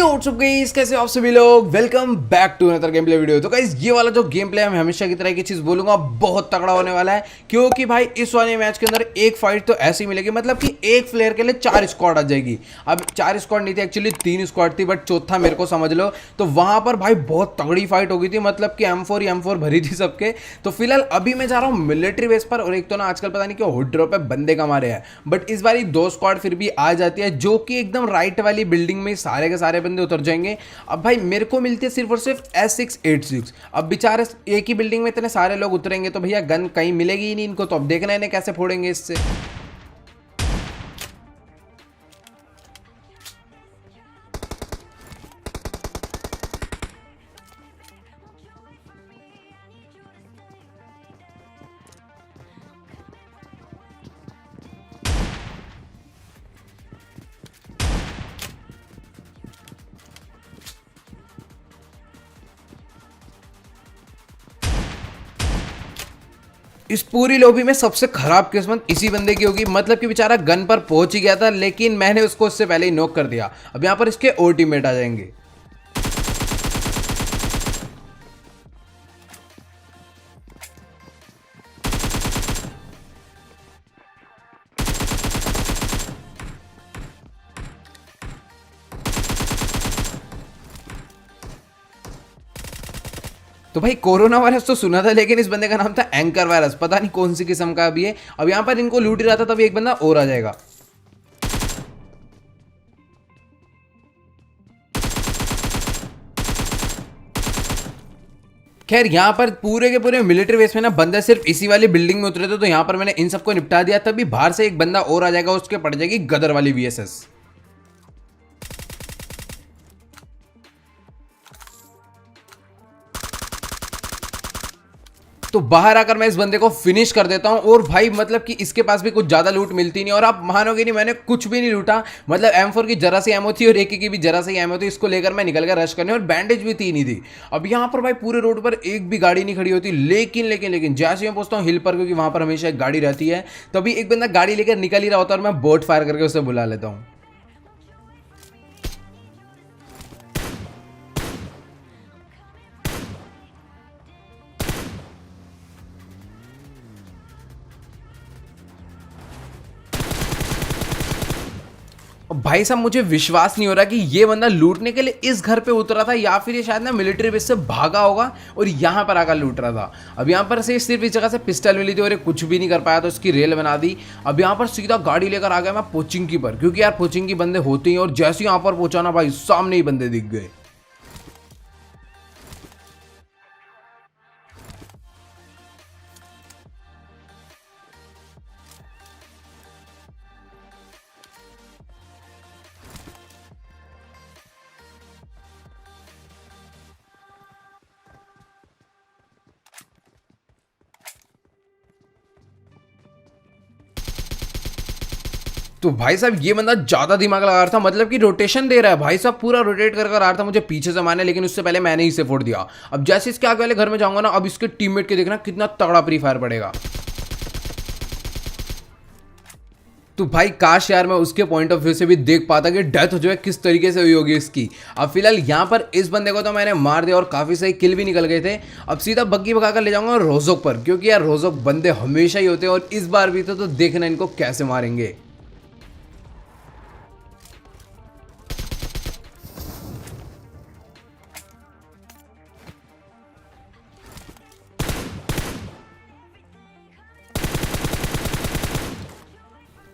यो WhatsApp guys, कैसे हो आप सभी लोग। Welcome back to another game play video. तो गाइस ये वाला जो गेम प्ले है मैं हमेशा की तरह की चीज बोलूंगा, बहुत तगड़ा होने वाला है। क्योंकि भाई इस वाले मैच के अंदर एक फाइट तो ऐसी मिलेगी, मतलब कि एक प्लेयर के लिए 4 स्क्वाड आ जाएगी। अब 4 स्क्वाड नहीं थी, एक्चुअली 3 स्क्वाड थी, बट चौथा मेरे को समझ लो। तो वहां पर भाई बहुत तगड़ी फाइट हो गई थी, मतलब कि M4 भरी थी सबके। तो फिलहाल अभी मैं जा रहा हूँ मिलिट्री बेस पर, और एक तो ना आजकल पता नहीं क्यों हुड ड्रॉप पे बंदे कमा रहे हैं, बट इस बार 2 स्क्वाड फिर भी आ जाती है, जो कि एकदम राइट वाली बिल्डिंग में सारे के सारे बंदे उतर जाएंगे। अब भाई मेरे को मिलती है सिर्फ और सिर्फ S686। अब बेचारे एक ही बिल्डिंग में इतने सारे लोग उतरेंगे तो भैया गन कहीं मिलेगी ही नहीं इनको, तो अब देखना है इन्हें कैसे फोड़ेंगे इससे। इस पूरी लॉबी में सबसे खराब किस्मत इसी बंदे की होगी, मतलब कि बेचारा गन पर पहुंच ही गया था, लेकिन मैंने उसको उससे पहले ही नॉक कर दिया। अब यहां पर इसके और टीममेट आ जाएंगे। तो भाई कोरोना वायरस तो सुना था, लेकिन इस बंदे का नाम था एंकर वायरस, पता नहीं कौन सी किस्म का अभी है। अब यहां पर इनको लूट ही रहा था, तभी एक बंदा और आ जाएगा। खैर यहाँ पर पूरे के पूरे मिलिट्री बेस में ना बंदे सिर्फ इसी वाली बिल्डिंग में उतरे थे, तो यहाँ पर मैंने इन सबको निपटा दिया। तभी बाहर से एक बंदा और आ जाएगा, उसके पड़ जाएगी गदर वाली VSS। तो बाहर आकर मैं इस बंदे को फिनिश कर देता हूं, और भाई मतलब कि इसके पास भी कुछ ज्यादा लूट मिलती नहीं, और आप मानोगे नहीं मैंने कुछ भी नहीं लूटा। मतलब M4 की जरा सी एमओ थी और AK की भी जरा सी एमओ थी, इसको लेकर मैं निकल गया रश करने, और बैंडेज भी थी नहीं थी। अब यहां पर भाई पूरे रोड पर एक भी गाड़ी नहीं खड़ी होती, लेकिन लेकिन लेकिन जैसे मैं पहुंचता हूं हिल पर, क्योंकि वहां पर हमेशा एक गाड़ी रहती है, तभी एक बंदा गाड़ी लेकर निकल ही रहा होता है, और मैं बोट फायर करके उसे बुला लेता हूं। और भाई साहब मुझे विश्वास नहीं हो रहा कि ये बंदा लूटने के लिए इस घर पे उतरा था, या फिर ये शायद ना मिलिट्री बेस से भागा होगा और यहाँ पर आकर लूट रहा था। अब यहाँ पर से सिर्फ इस जगह से पिस्टल मिली थी और ये कुछ भी नहीं कर पाया, तो उसकी रेल बना दी। अब यहाँ पर सीधा गाड़ी लेकर आ गया मैं पोचिंकी पर, क्योंकि यार पोचिंकी बंदे होते ही, और जैसे ही यहाँ पर पहुंचा ना भाई सामने ही बंदे दिख गए। तो भाई साहब ये बंदा ज्यादा दिमाग लगा रहा था, मतलब कि रोटेशन दे रहा है भाई साहब, पूरा रोटेट कर रहा था मुझे पीछे से मारने, लेकिन उससे पहले मैंने ही इसे फोड़ दिया। अब जैसे इसके आगे वाले घर में जाऊंगा ना, अब इसके टीममेट के देखना कितना तगड़ा प्री फायर पड़ेगा। तो भाई काश यार मैं उसके पॉइंट ऑफ व्यू से भी देख पाता कि डेथ जो है किस तरीके से हुई होगी इसकी। अब फिलहाल यहाँ पर इस बंदे को तो मैंने मार दिया और काफी सही किल भी निकल गए थे। अब सीधा बग्गी भगाकर ले जाऊंगा रोजोक पर, क्योंकि यार रोजोक बंदे हमेशा ही होते हैं, और इस बार भी तो देखना इनको कैसे मारेंगे।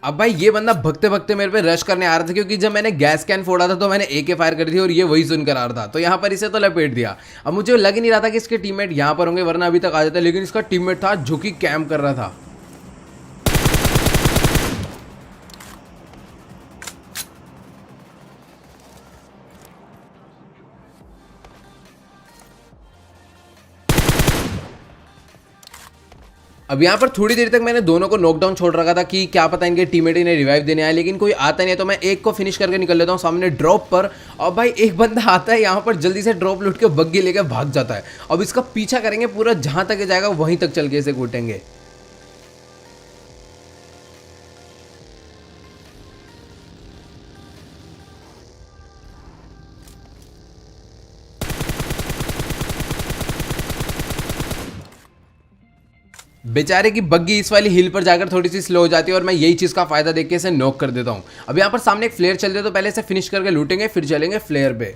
अब भाई ये बंदा भगते भगते मेरे पे रश करने आ रहा था, क्योंकि जब मैंने गैस कैन फोड़ा था तो मैंने AK फायर करी थी, और ये वही सुनकर आ रहा था, तो यहाँ पर इसे तो लपेट दिया। अब मुझे लग ही नहीं रहा था कि इसके टीममेट यहाँ पर होंगे, वरना अभी तक आ जाता, लेकिन इसका टीममेट था जो कि कैंप कर रहा था। अब यहाँ पर थोड़ी देर तक मैंने दोनों को नॉकडाउन छोड़ रखा था कि क्या पता इनके टीममेट इन्हें रिवाइव देने आए, लेकिन कोई आता नहीं है, तो मैं एक को फिनिश करके निकल लेता हूँ सामने ड्रॉप पर। अब भाई एक बंदा आता है यहाँ पर, जल्दी से ड्रॉप लूट के बग्गी लेकर भाग जाता है। अब इसका पीछा करेंगे पूरा, जहां तक जाएगा वहीं तक चल के इसे कूटेंगे। बेचारे की बग्गी इस वाली हिल पर जाकर थोड़ी सी स्लो हो जाती है और मैं यही चीज का फायदा देख के इसे नॉक कर देता हूँ। अब यहाँ पर सामने एक फ्लेयर चल रही है तो पहले इसे फिनिश करके लूटेंगे, फिर चलेंगे फ्लेयर पे।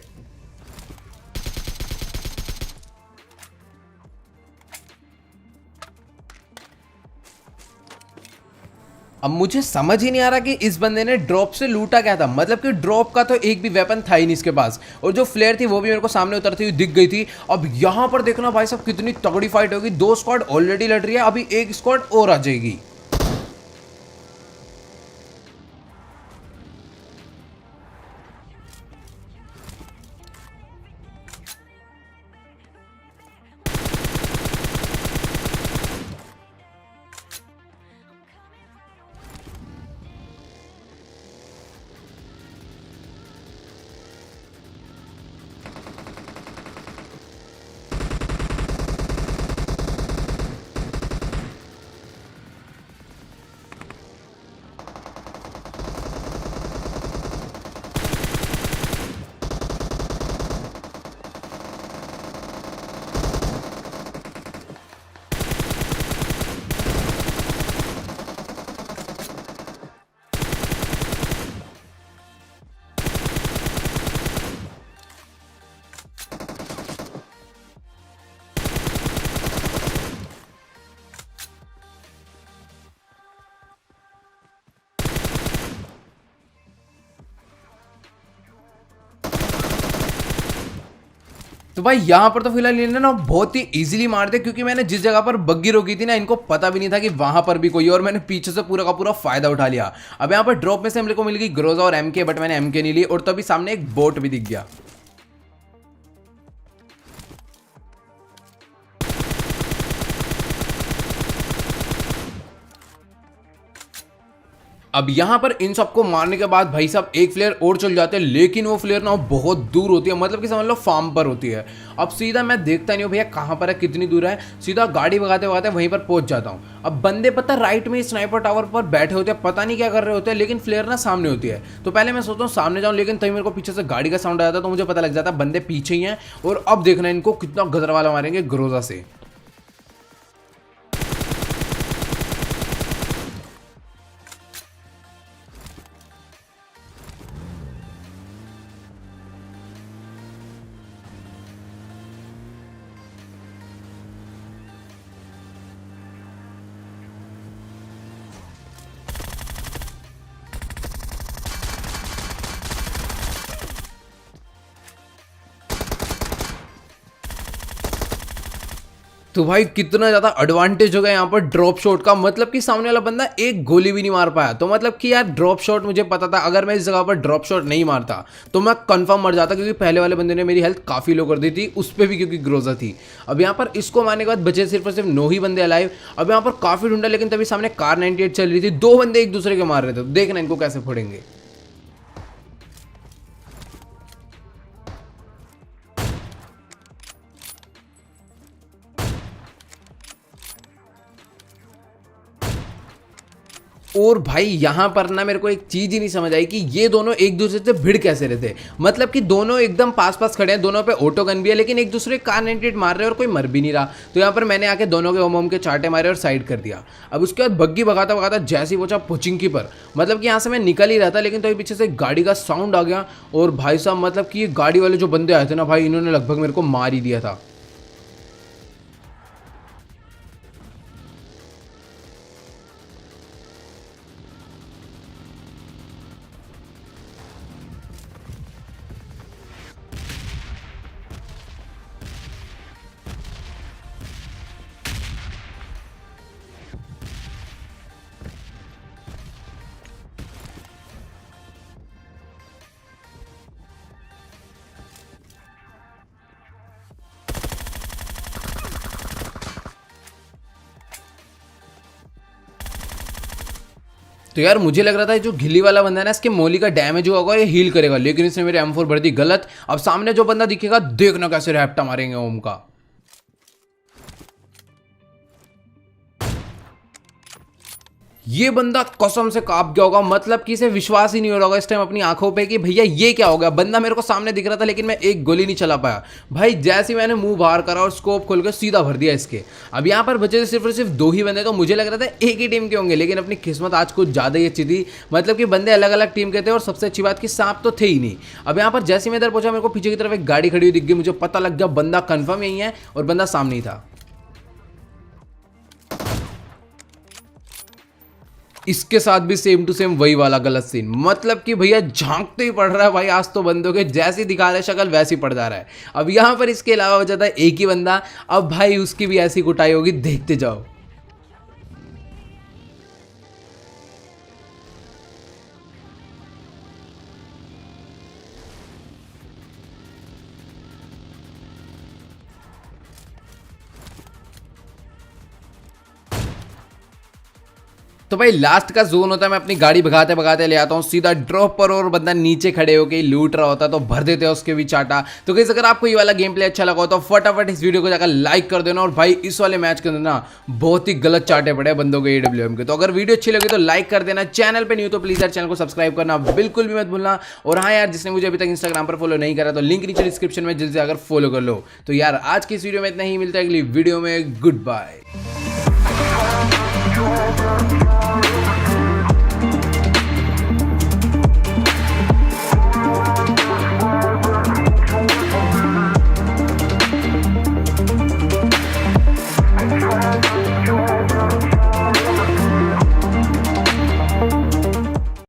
अब मुझे समझ ही नहीं आ रहा कि इस बंदे ने ड्रॉप से लूटा क्या था। मतलब कि ड्रॉप का तो एक भी वेपन था ही नहीं इसके पास, और जो फ्लेयर थी वो भी मेरे को सामने उतरती हुई दिख गई थी। अब यहां पर देखना भाई साहब कितनी तगड़ी फाइट होगी। 2 स्क्वाड ऑलरेडी लड़ रही है, अभी 1 स्क्वाड और आ जाएगी। तो भाई यहाँ पर तो फिलहाल इन्होंने ना बहुत ही इजीली मार दिया, क्योंकि मैंने जिस जगह पर बग्गी रोकी थी ना, इनको पता भी नहीं था कि वहां पर भी कोई, और मैंने पीछे से पूरा का पूरा फायदा उठा लिया। अब यहाँ पर ड्रॉप में से हम लोग को मिल गई ग्रोजा और एमके, बट मैंने एमके नहीं ली, और तभी सामने एक बोट भी दिख गया। अब यहां पर इन सबको मारने के बाद भाई साहब एक फ्लेयर और चल जाते हैं, लेकिन वो फ्लेयर ना बहुत दूर होती है, मतलब कि समझ लो फार्म पर होती है। अब सीधा मैं देखता नहीं हूँ भैया कहां पर है, कितनी दूर है, सीधा गाड़ी भगाते भगाते वहीं पर पहुंच जाता हूँ। अब बंदे पता राइट में स्नाइपर टावर पर बैठे होते हैं, पता नहीं क्या कर रहे होते हैं, लेकिन फ्लेयर ना सामने होती है। तो पहले मैं सोचता हूँ सामने जाऊँ, लेकिन तभी मेरे को पीछे से गाड़ी का साउंड आ जाता है, तो मुझे पता लग जाता है बंदे पीछे ही हैं। और अब देखना इनको कितना गदर वाला मारेंगे ग्रोजा से। तो भाई कितना ज्यादा एडवांटेज हो गया यहाँ पर ड्रॉप शॉट का, मतलब कि सामने वाला बंदा एक गोली भी नहीं मार पाया। तो मतलब कि यार ड्रॉप शॉट मुझे पता था, अगर मैं इस जगह पर ड्रॉप शॉट नहीं मारता तो मैं कंफर्म मर जाता, क्योंकि पहले वाले बंदे ने मेरी हेल्थ काफी लो कर दी थी, उस पर भी क्योंकि ग्रोजा थी। अब यहाँ पर इसको मारने के बाद बचे सिर्फ और सिर्फ 9 ही बंदे अलाइव। अब यहाँ पर काफी ढूंढा, लेकिन तभी सामने कार 98 चल रही थी, 2 बंदे एक दूसरे के मार रहे थे। देखना इनको कैसे फोड़ेंगे। और भाई यहाँ पर ना मेरे को एक चीज ही नहीं समझ आई कि ये दोनों एक दूसरे से भिड़ कैसे रहे थे। मतलब कि दोनों एकदम पास पास खड़े हैं, दोनों पे ऑटो गन भी है, लेकिन एक दूसरे कार 98 मार रहे हैं और कोई मर भी नहीं रहा। तो यहाँ पर मैंने आके दोनों के ओम के चाटे मारे और साइड कर दिया। अब उसके बाद बग्गी भगाता भगाता जैसे ही पहुंचा पुचिंकी पर, मतलब कि यहाँ से मैं निकल ही रहा था, लेकिन तो पीछे से गाड़ी का साउंड आ गया। और भाई साहब मतलब कि ये गाड़ी वाले जो बंदे आए थे ना भाई, इन्होंने लगभग मेरे को मार ही दिया था। तो यार मुझे लग रहा था जो घिल्ली वाला बंदा है ना, इसके मोली का डैमेज हुआ होगा, ये हील करेगा, लेकिन इसने मेरे M4 भर दी गलत। अब सामने जो बंदा दिखेगा देखना कैसे रैप्टा मारेंगे ओम का। ये बंदा कसम से कांप गया होगा, मतलब कि इसे विश्वास ही नहीं हो रहा होगा इस टाइम अपनी आंखों पे कि भैया ये क्या हो गया। बंदा मेरे को सामने दिख रहा था लेकिन मैं एक गोली नहीं चला पाया। भाई जैसे ही मैंने मुंह बाहर करा और स्कोप खोल के सीधा भर दिया इसके। अब यहाँ पर बचे सिर्फ और सिर्फ 2 ही बंदे, तो मुझे लग रहा था एक ही टीम के होंगे, लेकिन अपनी किस्मत आज कुछ ज़्यादा ही अच्छी थी। मतलब कि बंदे अलग अलग टीम के थे और सबसे अच्छी बात कि सांप तो थे ही नहीं। अब यहाँ पर जैसे मैं इधर पहुंचा मेरे को पीछे की तरफ एक गाड़ी खड़ी हुई दिख गई, मुझे पता लग गया बंदा कन्फर्म यही है और बंदा सामने ही था। इसके साथ भी सेम टू सेम वही वाला गलत सीन, मतलब कि भैया झांकते ही पड़ रहा है भाई। आज तो बंदों के जैसी दिखा रहे शक्ल वैसी पड़ जा रहा है। अब यहाँ पर इसके अलावा बचा था एक ही बंदा। अब भाई उसकी भी ऐसी कुटाई होगी, देखते जाओ। तो भाई लास्ट का जोन होता है, मैं अपनी गाड़ी भगाते भगाते ले आता हूँ सीधा ड्रॉप पर, और बंदा नीचे खड़े होकर लूट रहा होता है तो भर देते हैं उसके भी चाटा। तो गाइस अगर आपको ये वाला गेम प्ले अच्छा लगा हो तो फटाफट इस वीडियो को जाकर लाइक कर देना। और भाई इस वाले मैच के अंदर ना बहुत ही गलत चाटे पड़े बंदों के AWM के। तो अगर वीडियो अच्छी लगी तो लाइक कर देना, चैनल पर नहीं हो तो प्लीज यार चैनल को सब्सक्राइब करना बिल्कुल भी मत भूलना। और हाँ यार, जिसने मुझे अभी तक इंस्टाग्राम पर फॉलो नहीं करा तो लिंक नीचे डिस्क्रिप्शन में जल्दी से अगर फॉलो कर लो। तो यार आज की इस वीडियो में इतना ही, मिलता है अगली वीडियो में। Good bye.